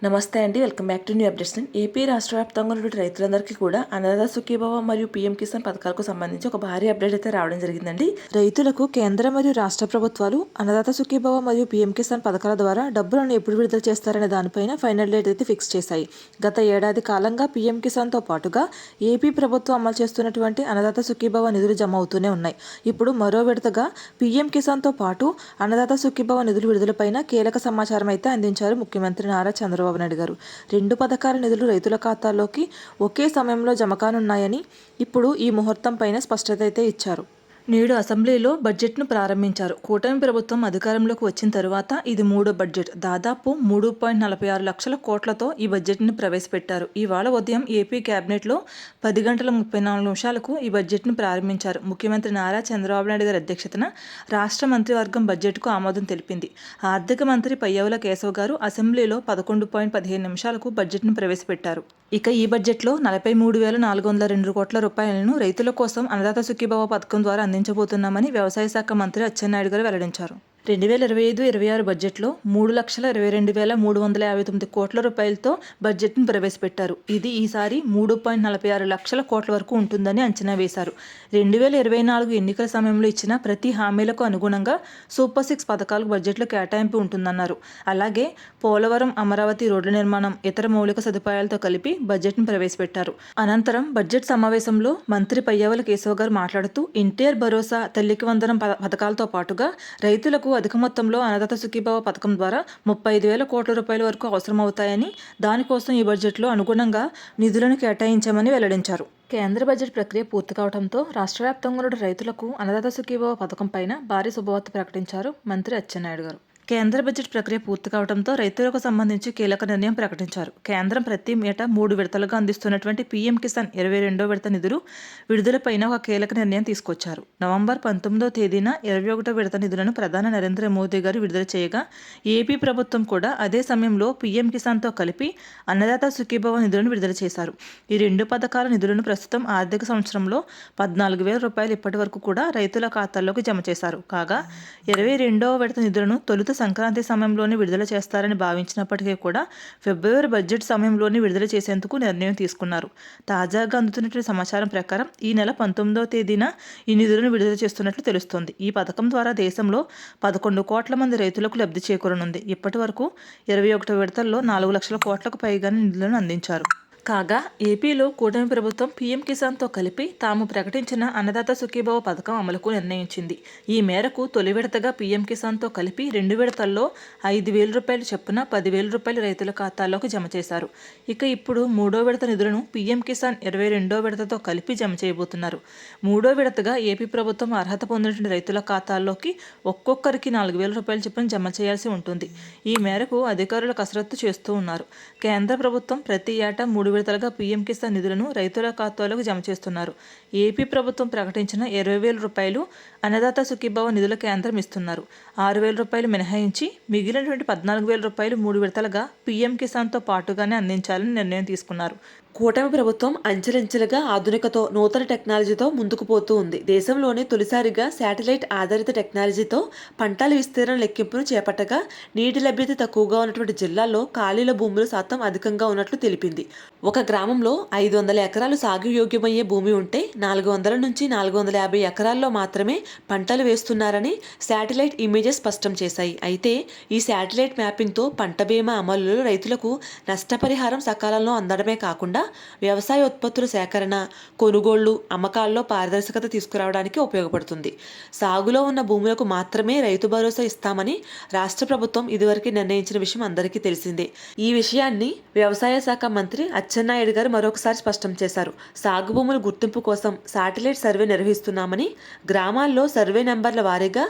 నమస్తే అండి, welcome back to new updates. AP రాష్ట్ర వ్యాప్తంగా ఉన్న రైతులందరికీ కూడా అన్నదాత సుఖీభవ మరియు పీఎం కిసాన్ పథకాలకు సంబంధించి ఒక భారీ అప్డేట్ అయితే రావడం జరిగిందండి. రైతులకు కేంద్ర మరియు రాష్ట్ర ప్రభుత్వాలు అన్నదాత సుఖీభవ మరియు పీఎం కిసాన్ పథకాల ద్వారా డబ్బులను ఎప్పుడు విడుదల చేస్తారనే దానిపైన ఫైనల్ డేట్ అయితే ఫిక్స్ చేశాయి. గత ఏడాది కాలంగా పీఎం కిసాన్తో పాటుగా ఏపీ ప్రభుత్వం అమలు చేస్తున్నటువంటి అన్నదాత సుఖీభవ నిధులు జమ అవుతూనే ఉన్నాయి. ఇప్పుడు మరో విడతగా పీఎం కిసాన్తో పాటు అన్నదాత సుఖీభవ నిధుల విడుదలపైన కీలక సమాచారం అయితే అందించారు ముఖ్యమంత్రి నారా చంద్రబాబు నాయుడు గారు. 2 పథకాల నిధులు రైతుల ఖాతాల్లోకి ఒకే సమయంలో జమ కానున్నాయని ఇప్పుడు ఈ ముహూర్తం పైన స్పష్టత అయితే ఇచ్చారు. నేడు అసెంబ్లీలో బడ్జెట్ను ప్రారంభించారు. కూటమి ప్రభుత్వం అధికారంలోకి వచ్చిన తరువాత ఇది 3వ బడ్జెట్. దాదాపు 3.46 లక్షల కోట్లతో ఈ బడ్జెట్ను ప్రవేశపెట్టారు. ఇవాళ ఉదయం ఏపీ కేబినెట్లో 10 గంటల 34 నిమిషాలకు ఈ బడ్జెట్ను ప్రారంభించారు. ముఖ్యమంత్రి నారా చంద్రబాబు నాయుడు గారి అధ్యక్షతన రాష్ట్ర మంత్రివర్గం బడ్జెట్కు ఆమోదం తెలిపింది. ఆర్థిక మంత్రి పయ్యావుల కేశవ్ గారు అసెంబ్లీలో 11.15 నిమిషాలకు బడ్జెట్ను ప్రవేశపెట్టారు. ఇక ఈ బడ్జెట్లో 43,402 కోట్ల రూపాయలను రైతుల కోసం అన్నదాత సుఖీభవ పథకం ద్వారా అందించబోతున్నామని వ్యవసాయ శాఖ మంత్రి అచ్చెన్నాయుడు గారు వెల్లడించారు. 2025-26 బడ్జెట్లో 3,22,359 కోట్ల రూపాయలతో బడ్జెట్ను ప్రవేశపెట్టారు. ఇది ఈసారి 3.46 లక్షల కోట్ల వరకు ఉంటుందని అంచనా వేశారు. 2024 ఎన్నికల సమయంలో ఇచ్చిన ప్రతి హామీలకు అనుగుణంగా సూపర్ 6 పథకాలకు బడ్జెట్లో కేటాయింపు ఉంటుందన్నారు. అలాగే పోలవరం, అమరావతి రోడ్ల నిర్మాణం, ఇతర మౌలిక సదుపాయాలతో కలిపి బడ్జెట్ను ప్రవేశపెట్టారు. అనంతరం బడ్జెట్ సమావేశంలో మంత్రి పయ్యావుల కేశవ్ గారు మాట్లాడుతూ ఎన్టీఆర్ భరోసా, తల్లికి వందనం పథకాలతో పాటుగా రైతులకు అధిక మొత్తంలో అన్నదాత సుఖీభవ పథకం ద్వారా 35,000 కోట్ల రూపాయల వరకు అవసరమవుతాయని, దానికోసం ఈ బడ్జెట్లో అనుగుణంగా నిధులను కేటాయించామని వెల్లడించారు. కేంద్ర బడ్జెట్ ప్రక్రియ పూర్తి కావడంతో రాష్ట్ర వ్యాప్తంగా ఉన్న రైతులకు అన్నదాత సుఖీభవ పథకం పైన భారీ శుభవార్త ప్రకటించారు మంత్రి అచ్చెన్నాయుడు గారు. కేంద్ర బడ్జెట్ ప్రక్రియ పూర్తి కావడంతో రైతులకు సంబంధించి కీలక నిర్ణయం ప్రకటించారు. కేంద్రం ప్రతి ఏటా 3 విడతలుగా అందిస్తున్నటువంటి పీఎం కిసాన్ 22వ విడత నిధులు విడుదలపైన ఒక కీలక నిర్ణయం తీసుకొచ్చారు. నవంబర్ 19వ తేదీన 21వ విడత నిధులను ప్రధాని నరేంద్ర మోదీ గారు విడుదల చేయగా ఏపీ ప్రభుత్వం కూడా అదే సమయంలో పీఎం కిసాన్తో కలిపి అన్నదాత సుఖీభవ నిధులను విడుదల చేశారు. ఈ 2 పథకాల నిధులను ప్రస్తుతం ఆర్థిక సంవత్సరంలో 14,000 రూపాయలు ఇప్పటి వరకు కూడా రైతుల ఖాతాల్లోకి జమ చేశారు. కాగా 22వ విడత నిధులను తొలుత సంక్రాంతి సమయంలోనే విడుదల చేస్తారని భావించినప్పటికీ కూడా ఫిబ్రవరి బడ్జెట్ సమయంలోనే విడుదల చేసేందుకు నిర్ణయం తీసుకున్నారు. తాజాగా అందుతున్నటువంటి సమాచారం ప్రకారం ఈ నెల 19వ తేదీన ఈ నిధులను విడుదల చేస్తున్నట్లు తెలుస్తోంది. ఈ పథకం ద్వారా దేశంలో 11 కోట్ల మంది రైతులకు లబ్ధి చేకూరనుంది. ఇప్పటి వరకు 21 విడతల్లో 4 లక్షల కోట్లకు పైగానే నిధులను అందించారు. కాగా ఏపీలో కూటమి ప్రభుత్వం పీఎం కిసాన్తో కలిపి తాము ప్రకటించిన అన్నదాత సుఖీభవ పథకం అమలుకు నిర్ణయించింది. ఈ మేరకు తొలి విడతగా పీఎం కిసాన్తో కలిపి 2 విడతల్లో 5,000 రూపాయలు చొప్పున 10,000 రూపాయలు రైతుల ఖాతాల్లోకి జమ చేశారు. ఇక ఇప్పుడు 3వ విడత నిధులను పీఎం కిసాన్ 22వ విడతతో కలిపి జమ చేయబోతున్నారు. 3వ విడతగా ఏపీ ప్రభుత్వం అర్హత పొందిన రైతుల ఖాతాల్లోకి ఒక్కొక్కరికి 4,000 రూపాయలు చొప్పున జమ చేయాల్సి ఉంటుంది. ఈ మేరకు అధికారులు కసరత్తు చేస్తూ ఉన్నారు. కేంద్ర ప్రభుత్వం ప్రతి ఏటా 3 విడతలుగా పీఎం కిసాన్ నిధులను రైతుల ఖాతాలోకి జమ చేస్తున్నారు. ఏపీ ప్రభుత్వం ప్రకటించిన 20,000 రూపాయలు అన్నదాత సుఖీభవ నిధుల కేంద్రం ఇస్తున్నారు. 6,000 రూపాయలు మినహాయించి మిగిలినటువంటి 14,000 రూపాయలు 3 విడతలుగా పీఎం కిసాన్తో పాటుగానే అందించాలని నిర్ణయం తీసుకున్నారు. కూటమి ప్రభుత్వం అంచెలంచెలుగా ఆధునికతో, నూతన టెక్నాలజీతో ముందుకు పోతూ ఉంది. దేశంలోనే తొలిసారిగా శాటిలైట్ ఆధారిత టెక్నాలజీతో పంటల విస్తీర్ణ లెక్కింపును చేపట్టగా నీటి లభ్యత తక్కువగా ఉన్నటువంటి జిల్లాల్లో ఖాళీల భూముల శాతం అధికంగా ఉన్నట్లు తెలిపింది. ఒక గ్రామంలో 500 ఎకరాలు సాగు యోగ్యమయ్యే భూమి ఉంటే 400 నుంచి 450 ఎకరాల్లో మాత్రమే పంటలు వేస్తున్నారని శాటిలైట్ ఇమేజెస్ స్పష్టం చేశాయి. అయితే ఈ శాటిలైట్ మ్యాపింగ్తో పంట బీమా అమలులో రైతులకు నష్టపరిహారం సకాలంలో అందడమే కాకుండా వ్యవసాయ ఉత్పత్తుల సేకరణ, కొనుగోళ్లు, అమ్మకాల్లో పారదర్శకత తీసుకురావడానికి ఉపయోగపడుతుంది. సాగులో ఉన్న భూములకు మాత్రమే రైతు భరోసా ఇస్తామని రాష్ట్ర ప్రభుత్వం ఇదివరకు నిర్ణయించిన విషయం అందరికీ తెలిసిందే. ఈ విషయాన్ని వ్యవసాయ శాఖ మంత్రి అచ్చెన్నాయుడు గారు మరొకసారి స్పష్టం చేశారు. సాగు భూముల గుర్తింపు కోసం శాటిలైట్ సర్వే నిర్వహిస్తున్నామని, గ్రామాల్లో సర్వే నెంబర్ల వారీగా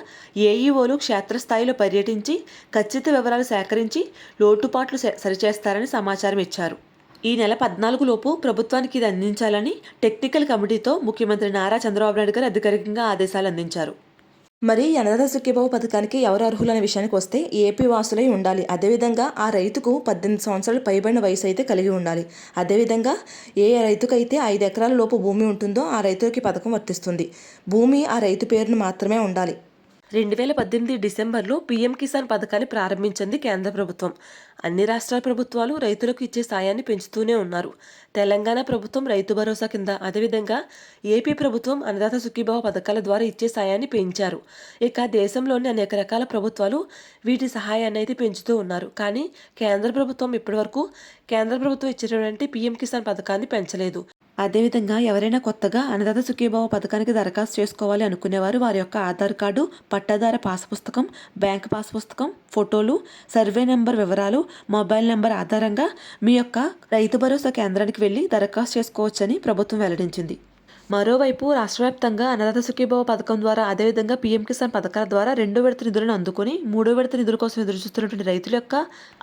ఏఈఓలు క్షేత్రస్థాయిలో పర్యటించి ఖచ్చిత వివరాలు సేకరించి లోటుపాట్లు సరిచేస్తారని సమాచారం ఇచ్చారు. ఈ నెల 14 లోపు ప్రభుత్వానికి ఇది అందించాలని టెక్నికల్ కమిటీతో ముఖ్యమంత్రి నారా చంద్రబాబు నాయుడు గారు అధికారికంగా ఆదేశాలు అందించారు. మరి అన్నదాత సుఖీభవ పథకానికి ఎవరు అర్హులనే విషయానికి వస్తే ఏపీ వాసులై ఉండాలి. అదేవిధంగా ఆ రైతుకు 18 సంవత్సరాలు పైబడిన వయసు అయితే కలిగి ఉండాలి. అదేవిధంగా ఏ రైతుకైతే 5 ఎకరాల లోపు భూమి ఉంటుందో ఆ రైతులకి పథకం వర్తిస్తుంది. భూమి ఆ రైతు పేరును మాత్రమే ఉండాలి. 2018 డిసెంబర్లో పీఎం కిసాన్ పథకాన్ని ప్రారంభించింది కేంద్ర ప్రభుత్వం. అన్ని రాష్ట్రాల ప్రభుత్వాలు రైతులకు ఇచ్చే సాయాన్ని పెంచుతూనే ఉన్నారు. తెలంగాణ ప్రభుత్వం రైతు భరోసా కింద, అదేవిధంగా ఏపీ ప్రభుత్వం అన్నదాత సుఖీభావ పథకాల ద్వారా ఇచ్చే సాయాన్ని పెంచారు. ఇక దేశంలోని అనేక రకాల ప్రభుత్వాలు వీటి సహాయాన్ని అయితే పెంచుతూ ఉన్నారు. కానీ కేంద్ర ప్రభుత్వం ఇప్పటివరకు ఇచ్చేటువంటి పీఎం కిసాన్ పథకాన్ని పెంచలేదు. అదేవిధంగా ఎవరైనా కొత్తగా అన్నదాత సుఖీభావ పథకానికి దరఖాస్తు చేసుకోవాలి అనుకునేవారు వారి యొక్క ఆధార్ కార్డు, పట్టాదార పాస్ పుస్తకం, బ్యాంక్ పాస్ పుస్తకం, ఫోటోలు, సర్వే నెంబర్ వివరాలు, మొబైల్ నెంబర్ ఆధారంగా మీ యొక్క రైతు భరోసా కేంద్రానికి వెళ్ళి దరఖాస్తు చేసుకోవచ్చని ప్రభుత్వం వెల్లడించింది. మరోవైపు రాష్ట్ర వ్యాప్తంగా అన్నదాత సుఖీభావ పథకం ద్వారా, అదేవిధంగా పీఎం కిసాన్ పథకాల ద్వారా 2వ విడత నిధులను అందుకుని 3వ విడత నిధుల కోసం ఎదురుచూస్తున్నటువంటి రైతుల యొక్క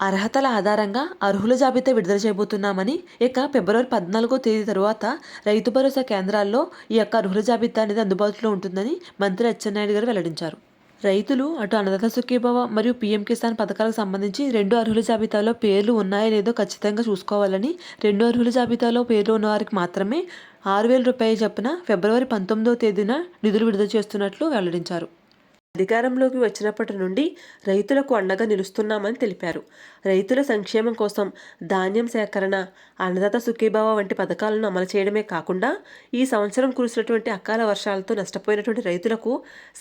అర్హతల ఆధారంగా అర్హుల జాబితా విడుదల చేయబోతున్నామని, ఇక ఫిబ్రవరి 14వ తేదీ తరువాత రైతు భరోసా కేంద్రాల్లో ఈ యొక్క అర్హుల జాబితా అనేది అందుబాటులో ఉంటుందని మంత్రి అచ్చెన్నాయుడు గారు వెల్లడించారు. రైతులు అటు అన్నదాత సుఖీభావ మరియు పీఎం కిసాన్ పథకాలకు సంబంధించి 2 అర్హుల జాబితాలో పేర్లు ఉన్నాయో లేదో ఖచ్చితంగా చూసుకోవాలని, 2 అర్హుల జాబితాలో పేర్లు ఉన్న వారికి మాత్రమే 6,000 రూపాయలు చొప్పున ఫిబ్రవరి 19వ తేదీన నిధులు విడుదల చేస్తున్నట్లు వెల్లడించారు. అధికారంలోకి వచ్చినప్పటి నుండి రైతులకు అండగా నిలుస్తున్నామని తెలిపారు. రైతుల సంక్షేమం కోసం ధాన్యం సేకరణ, అన్నదాత సుఖీభావ వంటి పథకాలను అమలు చేయడమే కాకుండా ఈ సంవత్సరం కురిసినటువంటి అకాల వర్షాలతో నష్టపోయినటువంటి రైతులకు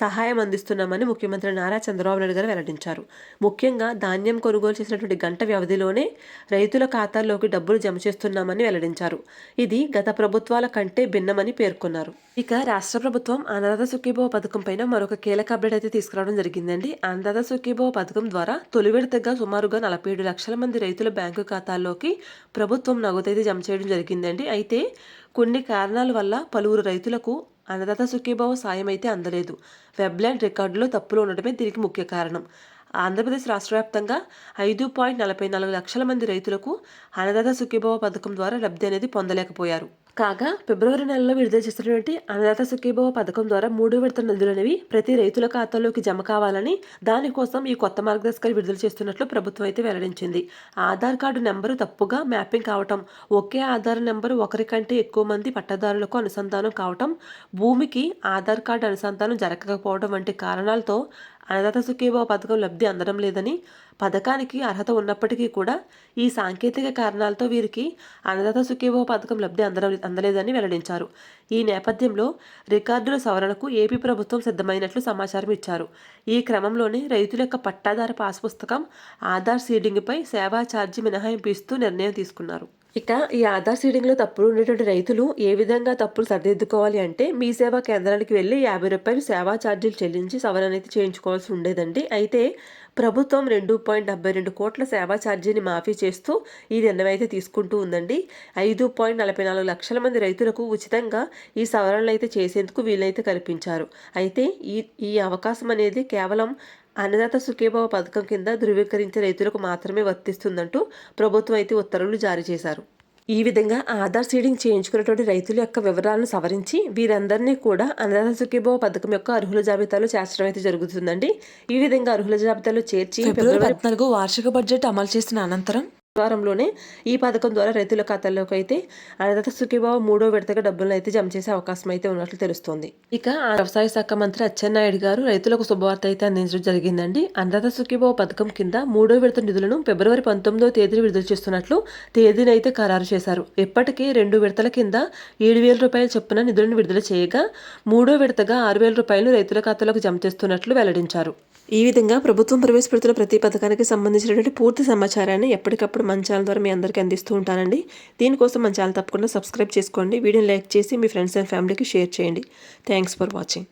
సహాయం అందిస్తున్నామని ముఖ్యమంత్రి నారా చంద్రబాబు నాయుడు గారు వెల్లడించారు. ముఖ్యంగా ధాన్యం కొనుగోలు చేసినటువంటి గంట వ్యవధిలోనే రైతుల ఖాతాల్లోకి డబ్బులు జమ చేస్తున్నామని వెల్లడించారు. ఇది గత ప్రభుత్వాల కంటే భిన్నమని పేర్కొన్నారు. ఇక రాష్ట్ర ప్రభుత్వం అన్నదాత సుఖీభావ పథకం పైన మరొక కీలక అప్డేట్ అయితే తీసుకురావడం జరిగిందండి. అన్నదాత సుఖీభావ పథకం ద్వారా తొలి విడతగా సుమారుగా 47 లక్షల మంది రైతుల బ్యాంకు ఖాతాల్లోకి ప్రభుత్వం నగదు అయితే జమ చేయడం జరిగిందండి. అయితే కొన్ని కారణాల వల్ల పలువురు రైతులకు అన్నదాత సుఖీభావ సాయం అయితే అందలేదు. వెబ్లాండ్ రికార్డులో తప్పులు ఉండటమే దీనికి ముఖ్య కారణం. ఆంధ్రప్రదేశ్ రాష్ట్ర వ్యాప్తంగా 5.44 లక్షల మంది రైతులకు అన్నదాత సుఖీభావ పథకం ద్వారా లబ్ధి అనేది పొందలేకపోయారు. కాగా ఫిబ్రవరి నెలలో విడుదల చేసినటువంటి అన్నదాత సుఖీభావ పథకం ద్వారా 3వ విడత నిధులు అనేవి ప్రతి రైతుల ఖాతాలోకి జమ కావాలని, దానికోసం ఈ కొత్త మార్గదర్శకాలు విడుదల చేస్తున్నట్లు ప్రభుత్వం అయితే వెల్లడించింది. ఆధార్ కార్డు నెంబరు తప్పుగా మ్యాపింగ్ కావటం, ఒకే ఆధార్ నెంబరు ఒకరి కంటే ఎక్కువ మంది పట్టదారులకు అనుసంధానం కావటం, భూమికి ఆధార్ కార్డు అనుసంధానం జరగకపోవడం వంటి కారణాలతో అన్నదాత సుఖీభావ పథకం లబ్ధి అందడం లేదని, పథకానికి అర్హత ఉన్నప్పటికీ కూడా ఈ సాంకేతిక కారణాలతో వీరికి అన్నదాత సుఖీభావ పథకం లబ్ధి అందలేదని వెల్లడించారు. ఈ నేపథ్యంలో రికార్డుల సవరణకు ఏపీ ప్రభుత్వం సిద్ధమైనట్లు సమాచారం ఇచ్చారు. ఈ క్రమంలోనే రైతుల యొక్క పట్టాదార పాస్ పుస్తకం, ఆధార్ సీడింగ్పై సేవా ఛార్జీ మినహాయింపు ఇస్తూ నిర్ణయం తీసుకున్నారు. ఇక ఈ ఆధార్ సీడింగ్లో తప్పులు ఉండేటువంటి రైతులు ఏ విధంగా తప్పులు సరిదిద్దుకోవాలి అంటే, మీ సేవా కేంద్రానికి వెళ్ళి 50 రూపాయలు సేవా ఛార్జీలు చెల్లించి సవరణ అయితే చేయించుకోవాల్సి ఉండేదండి. అయితే ప్రభుత్వం 2.72 కోట్ల సేవా ఛార్జీని మాఫీ చేస్తూ ఈ నిర్ణయం అయితే తీసుకుంటూ ఉందండి. 5.44 లక్షల మంది రైతులకు ఉచితంగా ఈ సవరణలు అయితే చేసేందుకు వీలైతే కల్పించారు. అయితే ఈ అవకాశం అనేది కేవలం అన్నదాత సుఖీభావ పథకం కింద ధృవీకరించే రైతులకు మాత్రమే వర్తిస్తుందంటూ ప్రభుత్వం అయితే ఉత్తర్వులు జారీ చేశారు. ఈ విధంగా ఆధార్ సీడింగ్ చేయించుకున్నటువంటి రైతుల యొక్క వివరాలను సవరించి వీరందరినీ కూడా అన్నదాత సుఖీభావ పథకం యొక్క అర్హుల జాబితాలో చేర్చడం అయితే జరుగుతుందండి. ఈ విధంగా అర్హుల జాబితాలో చేర్చి ఫిబ్రవరి 14 వార్షిక బడ్జెట్ అమలు చేసిన అనంతరం వారంలోనే ఈ పథకం ద్వారా రైతుల ఖాతాల్లోకి అయితే అన్నదాత సుఖీభావ 3వ విడతగా డబ్బులను అయితే జమ చేసే అవకాశం అయితే ఉన్నట్లు తెలుస్తోంది. ఇక వ్యవసాయ శాఖ మంత్రి అచ్చెన్నాయుడు గారు రైతులకు శుభవార్త అయితే అందించడం జరిగిందండి. అన్నదాత సుఖీభావ పథకం కింద 3వ విడత నిధులను ఫిబ్రవరి 19వ తేదీన విడుదల చేస్తున్నట్లు తేదీని అయితే ఖరారు చేశారు. ఇప్పటికే 2 విడతల కింద 7,000 రూపాయల చొప్పున నిధులను విడుదల చేయగా 3వ విడతగా 6,000 రూపాయలు రైతుల ఖాతాలోకి జమ చేస్తున్నట్లు వెల్లడించారు. ఈ విధంగా ప్రభుత్వం ప్రవేశపెడుతున్న ప్రతి పథకానికి సంబంధించినటువంటి పూర్తి సమాచారాన్ని ఎప్పటికప్పుడు మన ఛానల్ ద్వారా మీ అందరికీ అందిస్తూ ఉంటానండి. దీనికోసం మన ఛానల్ తప్పకుండా సబ్స్క్రైబ్ చేసుకోండి. వీడియోని లైక్ చేసి మీ ఫ్రెండ్స్ అండ్ ఫ్యామిలీకి షేర్ చేయండి. Thanks for watching.